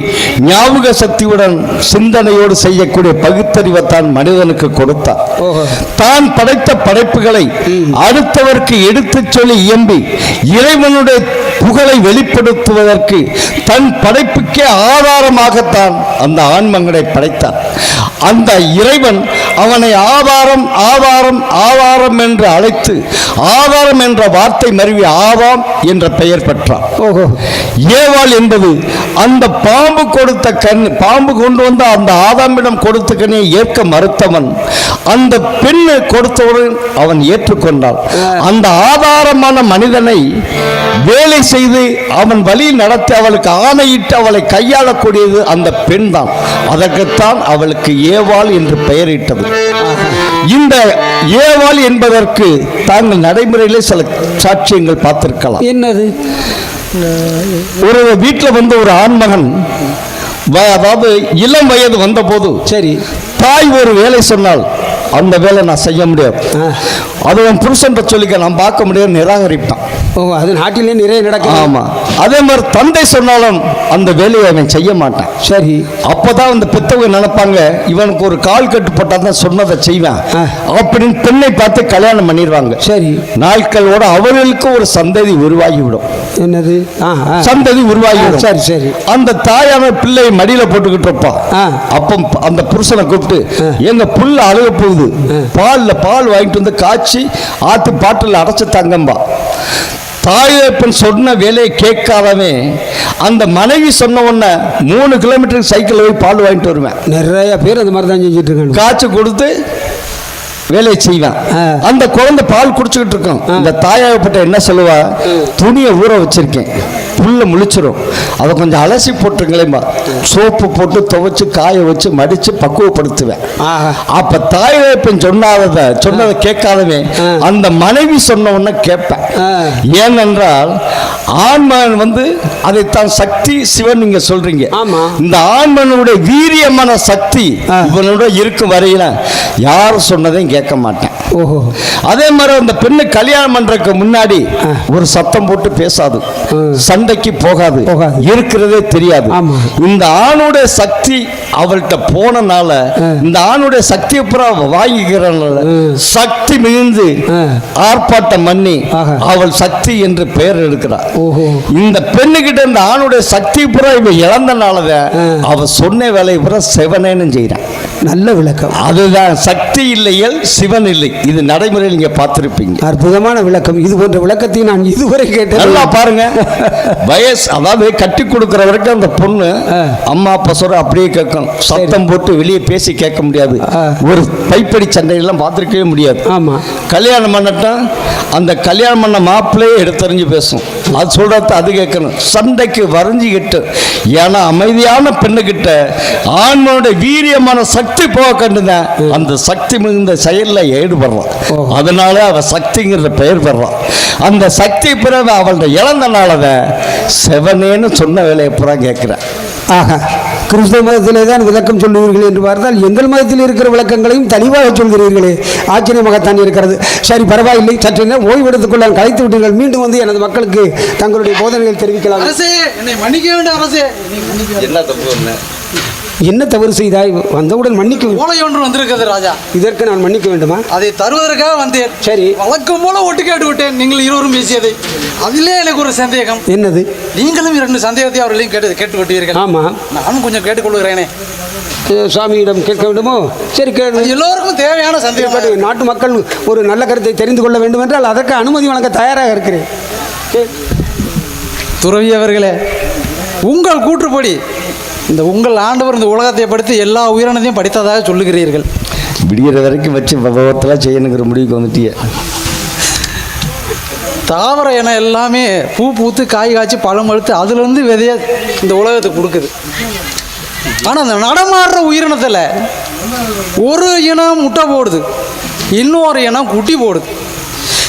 ஞாபக சக்தியுடன் சிந்தனையோடு செய்யக்கூடிய பகுத்தறிவைத்தான் மனிதனுக்கு கொடுத்தார். தான் படைத்த படைப்புகளை அடுத்தவருக்கு எடுத்து சொல்லி இயம்பி இறைவனுடைய புகழை வெளிப்படுத்துவதற்கு தன் படைப்புக்கே ஆதாரமாகத்தான் அந்த ஆன்மங்களை படைத்தார். அந்த இறைவன் அவனை ஆதாரம் ஆதாரம் ஆதாரம் என்று அழைத்து ஆதாரம் என்ற வார்த்தை மருவி ஆதாம் என்ற பெயர் பெற்றார். ஏவாள் என்பது அந்த பாம்பு கொடுத்த பாம்பு கொண்டு வந்த அந்த ஆதாமிடம் கொடுத்த கனியை ஏற்க மறுத்தவன் அந்த பெண்ணை கொடுத்தவுடன் அவன் ஏற்றுக்கொண்டான். அந்த ஆதாரமான மனிதனை வேலை செய்து அவன் வழி நடத்தி அவளுக்கு ஆணையிட்டு அவளை கையாளக்கூடியது அந்த பெண் தான். அதற்குத்தான் அவளுக்கு ஏவாள் என்று பெயரிட்டது. இந்த ஏவாள் என்பதற்கு தாங்கள் நடைமுறையிலே சில சாட்சியங்கள் பார்த்திருக்கலாம். என்னது? ஒரு வீட்டில் வந்து ஒரு ஆண்மகன், அதாவது இளம் வயது வந்த போது, சரி, தாய் ஒரு வேலை சொன்னால் அந்த வேலை நான் செய்ய முடியாது, அது அவன் புருஷன் சொல்லிக்க நான் பார்க்க முடியாது, நிராகரிப்பான். அது நாட்டிலே நிறைய நடக்கும். ஆமா, அதே மாதிரி தந்தை சொன்னாலும் அந்த வேலையை அவன் செய்ய மாட்டான். சரி, அப்பதான் அந்த பெத்தவங்க நினைப்பாங்க இவனுக்கு ஒரு கால் கட்டுப்பட்டா தான் சொன்னதை செய்வான் அப்படின்னு பெண்ணை பார்த்து கல்யாணம் பண்ணிடுவாங்க. சரி, நாட்களோட அவர்களுக்கு ஒரு சந்ததி உருவாகிவிடும். என்னது? சந்ததி உருவாகிவிடும். சரி சரி, அந்த தாயான பிள்ளையை மடியில போட்டுக்கிட்டு இருப்பான். அப்போ அந்த புருஷனை கூப்பிட்டு எங்க புள்ள அழுக போகுது, பால் வாங்கிட்டு வந்து காய்ச்சி ஆத்து பாட்டில் அடைச்சு தங்கம்பா. தாயப்பன் சொன்ன வேலையை கேட்காதவே அந்த மனைவி சொன்ன உடனே 3 கிலோமீட்டருக்கு சைக்கிள் போய் பால் வாங்கிட்டு வருவேன். நிறைய பேர் அந்த மாதிரி தான் செஞ்சுட்டு இருக்காங்க. காய்ச்சி கொடுத்து வேலையை செய்வேன். அந்த குழந்தை பால் குடிச்சுக்கிட்டு இருக்கும். இந்த தாயாகப்பட்ட என்ன சொல்லுவா, துணியை ஊற வச்சிருக்கேன், புல்ல முழிச்சிரும், அதை கொஞ்சம் அலசி போட்டுருங்களேம்மா, சோப்பு போட்டு துவைச்சு காய வச்சு மடிச்சு பக்குவப்படுத்துவேன். அப்ப தாயகப்பன் சொன்னதை கேட்காதவே அந்த மனைவி சொன்ன உடனே கேட்பேன். ஏனென்றால் ஆண்மகன் வந்து அதைத்தான் சக்தி சிவன் நீங்க சொல்றீங்க. இந்த ஆண்மனுடைய வீரியமான சக்தி இவனோட இருக்கும் வரையில யாரும் சொன்னதையும் கேட்க மாட்டேன். அதே மாதிரி அந்த பெண்ணு கல்யாணம் பண்றதுக்கு முன்னாடி ஒரு சத்தம் போட்டு பேசாது, சண்டைக்கு போகாது, இருக்கிறதே தெரியாது. இந்த ஆணுடைய சக்தி அவள்கிட்ட போனனால இந்த ஆணுடைய சக்தியை பூரா வாங்கிக்கிறனால சக்தி மிகுந்து ஆர்ப்பாட்டம் பண்ணி அவள் சக்தி என்று பெயர் எடுக்கிறார். இந்த பெண்ணுகிட்ட இந்த ஆணுடைய சக்தி பூரா இவ இழந்தனாலதான் அவ சொன்ன வேலையை பூரா சிவனேன்னு செய்யறான். நல்ல விளக்கம். அதுதான் சக்தி இல்லையல் சிவன் இல்லை. இது நடைமுறையில் நீங்க பார்த்திருப்பீங்க. அற்புதமான விளக்கம். இது போன்ற விளக்கத்தை நான் இதுவரை கேட்டேன். நல்லா பாருங்க, வயசு அதாவது கட்டி கொடுக்கிற வரைக்கும் அந்த பொண்ணு அம்மா அப்பா சொல்ற அப்படியே கேட்கும். சத்தம் போட்டு வெளியே பேசி கேட்க முடியாது. ஒரு பைப்படி சண்டையெல்லாம் பார்த்திருக்கவே முடியாது. ஆமா, கல்யாணம் பண்ணட்டும் அந்த கல்யாணம் பண்ண மாப்பிள்ளையே எடுத்தறிஞ்சு பேசும். அது சொல்றது அது கேட்கணும். சண்டைக்கு வரைஞ்சிக்கிட்டு, ஏன்னா அமைதியான பெண்ணுகிட்ட ஆண்மனுடைய வீரியமான சக்தி போக கண்டுதான் அந்த சக்தி மிகுந்த செயல்ல ஈடுபடுறான். அதனால அவ சக்திங்கிற பெயர் பெறான். அந்த சக்தி பிறகு அவள்கிட்ட இழந்தனாலதான் செவனேன்னு சொன்ன வேலையை புறா கேட்கிறேன். ஆஹா, கிறிஸ்தவ மதத்திலே தான் விளக்கம் சொல்லுவீர்கள் என்று பார்த்தால் எங்கள் மதத்தில் இருக்கிற விளக்கங்களையும் தெளிவாக சொல்கிறீர்களே, ஆச்சரியமாகத்தான் இருக்கிறது. சரி, பரவாயில்லை, சற்று நேரம் ஓய்வெடுத்துக் கொள்ள கலைத்து விட்டீர்கள். மீண்டும் வந்து எனது மக்களுக்கு தங்களுடைய போதனைகள் தெரிவிக்கலாம். அரசே, என்னை மன்னிக்க வேண்டும் அரசே. என்ன தவறு செய்தாய்? வந்தவுடன் மன்னிக்க ஓலை ஒன்று வந்திருக்கிறது ராஜா. இதற்கு நான் மன்னிக்க வேண்டுமா? அதை தருவதற்காக வந்தேன். சரி, வழக்கம் போல ஒட்டு கேட்டு விட்டேன் நீங்கள் இருவரும் பேசியதை. அதிலே எனக்கு ஒரு சந்தேகம். என்னது? நீங்களும் 2 சந்தேகத்தை அவர்களையும் கேட்டு விட்டீர்கள். ஆமா, நானும் கொஞ்சம் கேட்டுக்கொள்கிறேனே. சுவாமியிடம் கேட்க வேண்டுமோ? சரி கேளு. எல்லோருக்கும் தேவையான சந்தேகம். நாட்டு மக்கள் ஒரு நல்ல கருத்தை தெரிந்து கொள்ள வேண்டும் என்றால் அதற்கு அனுமதி வழங்க தயாராக இருக்கிறேன். துறவி அவர்களே, உங்கள் கூற்றுப்படி இந்த உங்கள் ஆண்டவர் இந்த உலகத்தை படித்து எல்லா உயிரினத்தையும் படித்ததாக சொல்லுகிறீர்கள். விடிகிற வரைக்கும் வச்சு விபவத்தெல்லாம் செய்யணுங்கிற முடிவுக்கு வந்துட்டிய. தாவர இனம் எல்லாமே பூ பூத்து காய் காய்ச்சி பழம் அழுத்து அதுலேருந்து விதைய இந்த உலகத்துக்கு கொடுக்குது. ஆனால் அந்த நடமாடுற உயிரினத்தில் ஒரு இனம் முட்டை போடுது, இன்னொரு இனம் குட்டி போடுது.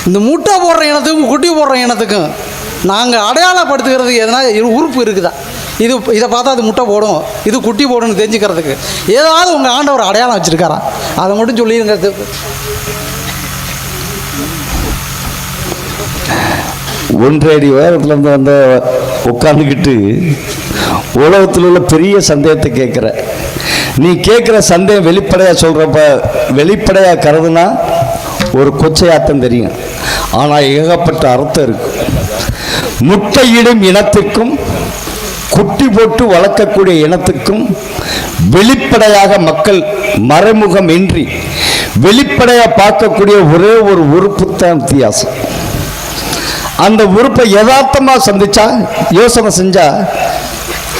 இந்த முட்டை போடுற இனத்துக்கும் குட்டி போடுற இனத்துக்கும் நாங்கள் அடையாளப்படுத்துகிறதுக்கு எதனா உறுப்பு இருக்குதா? இதை பார்த்தா அது முட்டை போடும், இது குட்டி போடுன்னு தெரிஞ்சுக்கிறதுக்கு ஏதாவது உங்கள் ஆண்டவர் அடையாளம் வச்சுருக்காரா? அதை மட்டும் சொல்லிடுங்க. ஒன்றடி உயரத்துல இருந்து வந்து உட்காந்துக்கிட்டு உலகத்தில் உள்ள பெரிய சந்தேகத்தை கேட்குற. நீ கேட்குற சந்தேகம் வெளிப்படையாக சொல்கிறப்ப வெளிப்படையாக கருதுனா ஒரு கொச்சையாத்தான் தெரியும், ஆனால் ஏகப்பட்ட அர்த்தம் இருக்கு. முட்டையிடும் இனத்துக்கும் குட்டி போட்டு வளர்க்கக்கூடிய இனத்துக்கும் வெளிப்படையாக மக்கள் மறைமுகம் இன்றி வெளிப்படையாக பார்க்கக்கூடிய ஒரே ஒரு உறுப்பு தான் வித்தியாசம். அந்த உறுப்பை யதார்த்தமாக சந்திச்சா யோசனை செஞ்சா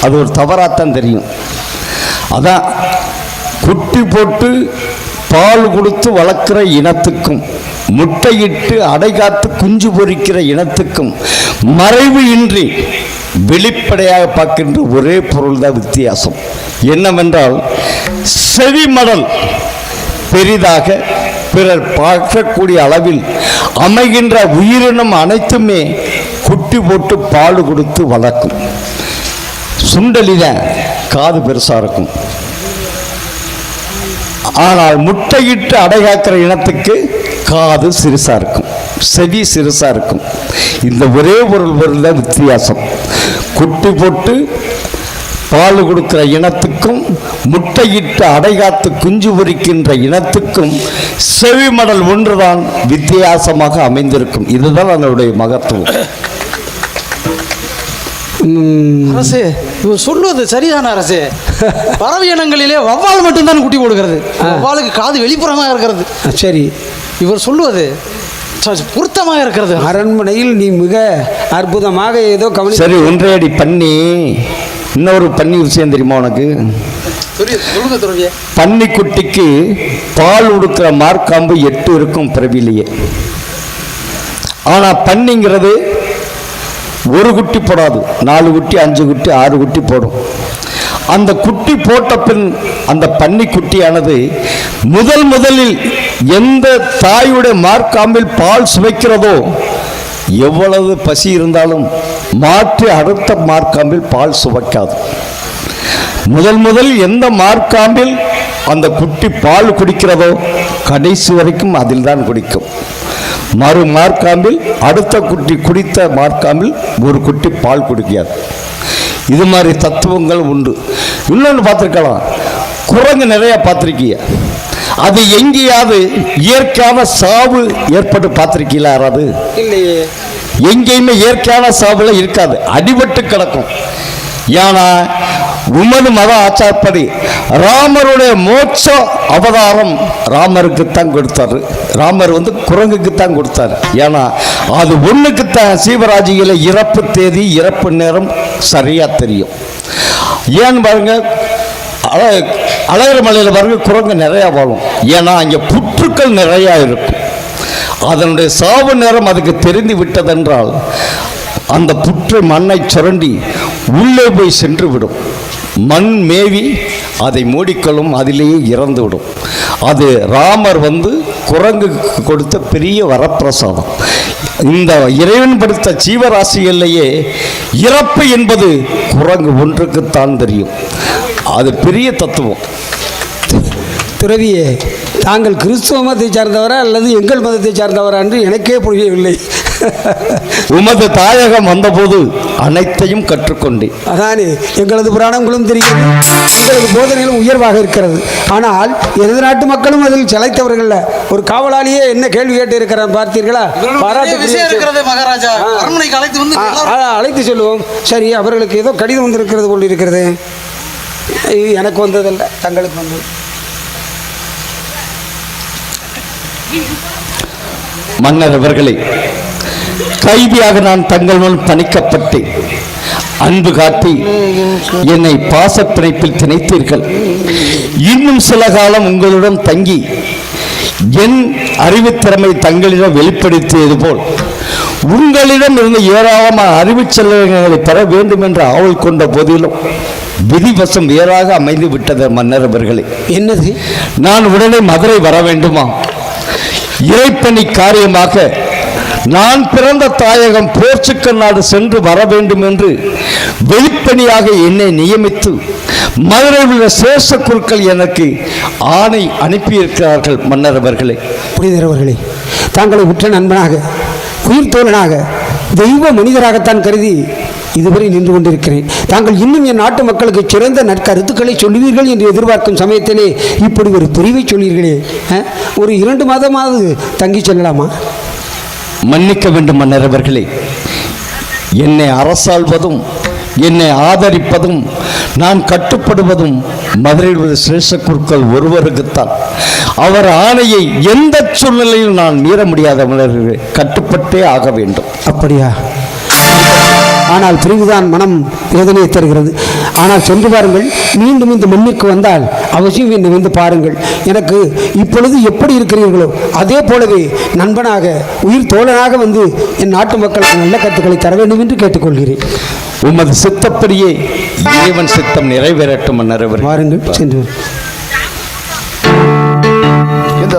அது ஒரு தவறாத்தான் தெரியும். அதான் குட்டி போட்டு பால் கொடுத்து வளர்க்குற இனத்துக்கும் முட்டையிட்டு அடைகாத்து குஞ்சு பொறிக்கிற இனத்துக்கும் மறைவு இன்றி வெளிப்படையாக பார்க்கின்ற ஒரே பொருள் தான் வித்தியாசம். என்னவென்றால் செவிமடல் பெரிதாக பிறர் பார்க்கக்கூடிய அளவில் அமைகின்ற உயிரினம் அனைத்துமே குட்டி போட்டு பால் கொடுத்து வளர்க்கும். சுண்டலிதான் காது பெருசாக இருக்கும், ஆனால் முட்டையிட்டு அடைகாக்கிற இனத்துக்கு காது சிறுசாக இருக்கும், செவி சிறுசாக இருக்கும். இந்த ஒரே பொருள் தான் வித்தியாசம். குட்டி போட்டு பால் கொடுக்கிற இனத்துக்கும் முட்டையிட்டு அடைகாத்து குஞ்சு பொறிக்கின்ற இனத்துக்கும் செவிமடல் ஒன்றுதான் வித்தியாசமாக அமைந்திருக்கும். இதுதான் அதனுடைய மகத்துவம். அரசே, இவர் சொல்லுவது சரியான அரசே. பறவை இனங்களிலே வவ்வால் மட்டும்தான் குட்டி போடுகிறது, வவ்வாலுக்கு காது வெளிப்புறமாக இருக்கிறது. சரி, இவர் சொல்லுவது பொருத்தமாக இருக்கிறது. அரண்மனையில் நீ மிக அற்புதமாக ஏதோ கவனி. சரி, ஒன்றையடி பண்ணி இன்னொரு பன்னி விஷயம் தெரியுமா உனக்கு? பன்னிக்குட்டிக்கு பால் கொடுக்கிற மார்க்காம்பு 8 இருக்கும் பிறவிலேயே. ஆனா பன்னிங்கிறது ஒரு குட்டி போடாது, 4 குட்டி 5 குட்டி 6 குட்டி போடும். அந்த குட்டி போட்ட பின் அந்த பன்னிக்குட்டியானது முதலில் எந்த தாயுடைய மார்க்காம்பில் பால் சுவைக்கிறதோ எவ்வளவு பசி இருந்தாலும் மாற்றி அடுத்த மார்க்காம்பில் பால் சுவைக்காது. முதல் எந்த மார்க்காம்பில் அந்த குட்டி பால் குடிக்கிறதோ கடைசி வரைக்கும் அதில் தான் குடிக்கும். மறு மார்க்காம்பில் அடுத்த குட்டி குடித்த மார்க்காம்பில் ஒரு குட்டி பால் குடிக்காது. இது மாதிரி தத்துவங்கள் உண்டு. இன்னொன்று பார்த்துருக்கலாம், குரங்கு நிறைய பார்த்துருக்கீங்க. அது எங்கேயாவது இயற்கையான சாவு ஏற்பட்டு பார்த்துருக்கீங்களா யாராவது? இல்லையே. எங்கேயுமே இயற்கையான சாவுல இருக்காது, அடிபட்டு கிடக்கும். ஏன்னா உமது மத ஆச்சாரப்படி ராமருடைய மோட்ச அவதாரம் ராமருக்குத்தான் கொடுத்தாரு. ராமர் குரங்குக்குத்தான் கொடுத்தாரு. ஏன்னா அது ஒண்ணுக்குத்தான் சீவராஜியில இறப்பு தேதி இறப்பு நேரம் சரியா தெரியும். ஏன்னு பாருங்க, அழகர் மலையில் பாருங்க குரங்கு நிறைய வாழும். ஏன்னா அங்கே புற்றுக்கள் நிறையா இருக்கும். அதனுடைய சாவு நேரம் அதுக்கு தெரிந்து விட்டதென்றால் அந்த புற்று மண்ணை சுரண்டி உள்ளே போய் சென்று விடும். மண் மேவி அதை மூடிக்கொள்ளும், அதிலேயே இறந்து விடும். அது ராமர் குரங்கு கொடுத்த பெரிய வரப்பிரசாதம். இந்த இறைவன் படுத்த ஜீவராசிகளிலேயே இறப்பு என்பது குரங்கு ஒன்றுக்குத்தான் தெரியும். அது பெரிய தத்துவம். துறவியே, தாங்கள் கிறிஸ்துவ மதத்தை சார்ந்தவரா அல்லது எங்கள் மதத்தை சார்ந்தவரா என்று எனக்கே புரியவில்லை. உமது தாயகம் வந்தபோது அனைத்தையும் கற்றுக்கொண்டேன். அதானே எங்களது புராணங்களும் தெரிகிறது, எங்களது போதனைகளும் உயர்வாக இருக்கிறது. ஆனால் எனது நாட்டு மக்களும் அதில் செலைத்தவர்கள். ஒரு காவலாளியே என்ன கேள்வி கேட்டு இருக்கிறார் பார்த்தீர்களா? மகாராஜா அழைத்து சொல்லுவோம். சரி, அவர்களுக்கு ஏதோ கடிதம் வந்திருக்கிறது போல் இருக்கிறது. இது எனக்கு வந்ததில்லை, தங்களுக்கு வந்தது. மன்னர் அவர்களே, கைதியாக நான் தங்கள் முன் பணிக்கப்பட்டேன். அன்பு காட்டி என்னை பாசப்பிணைப்பில் திணைத்தீர்கள். இன்னும் சில காலம் உங்களுடன் தங்கி என் அறிவுத்திறமை தங்களிடம் வெளிப்படுத்தியது போல் உங்களிடம் இருந்து ஏராளமான அறிவு செல்வங்களை பெற வேண்டும் என்ற ஆவல் கொண்ட போதிலும் விதிவசம் வேறாக அமைந்து விட்டது. மன்னர் அவர்களே, என்னது? நான் உடனே மதுரை வர வேண்டுமா? இறைப்பணி காரியமாக நான் பிறந்த தாயகம் போர்ச்சுக்கல் நாடு சென்று வர வேண்டும் என்று வெளிப்பணியாக என்னை நியமித்து மதுரையில் உள்ள சேஷ குருக்கள் எனக்கு ஆணை அனுப்பியிருக்கிறார்கள். மன்னர் அவர்களே, புனிதர் அவர்களே, தாங்களை உற்ற நண்பனாக, உயிர் தோழனாக, தெய்வ மனிதராகத்தான் கருதி இதுவரை நின்று கொண்டிருக்கிறேன். தாங்கள் இன்னும் என் நாட்டு மக்களுக்கு சிறந்த நற்கருத்துக்களை சொல்லுவீர்கள் என்று எதிர்பார்க்கும் சமயத்திலே இப்படி ஒரு பிரிவை சொல்லீர்களே, ஒரு 2 மாதமாவது தங்கி செல்லலாமா? மன்னிக்க வேண்டும் மன்னர் அவர்களே, என்னை அரசாள்வதும் என்னை ஆதரிப்பதும் நான் கட்டுப்படுவதும் மதுரையில் உள்ள சிரேஷ்ட குருக்கள் ஒருவருக்குத்தான். அவர் ஆணையை எந்த சூழ்நிலையில் நான் மீற முடியாத மன்னர்களே, கட்டுப்பட்டே ஆக வேண்டும். அப்படியா? ஆனால் பிரிவுதான் மனம் வேதனையை தருகிறது. ஆனால் சென்று பாருங்கள், மீண்டும் இந்த மண்ணிற்கு வந்தால் அவசியம் என்னை வந்து பாருங்கள். எனக்கு இப்பொழுது எப்படி இருக்கிறீர்களோ அதே போலவே நண்பனாக, உயிர் தோழனாக வந்து என் நாட்டு மக்களுக்கு நல்ல கருத்துக்களை தர வேண்டும் என்று கேட்டுக்கொள்கிறேன். உமது சித்தப்படியே இறைவன் சித்தம் நிறைவேறட்டும் மன்னர் அவர்களே. பாருங்கள், சென்று இந்த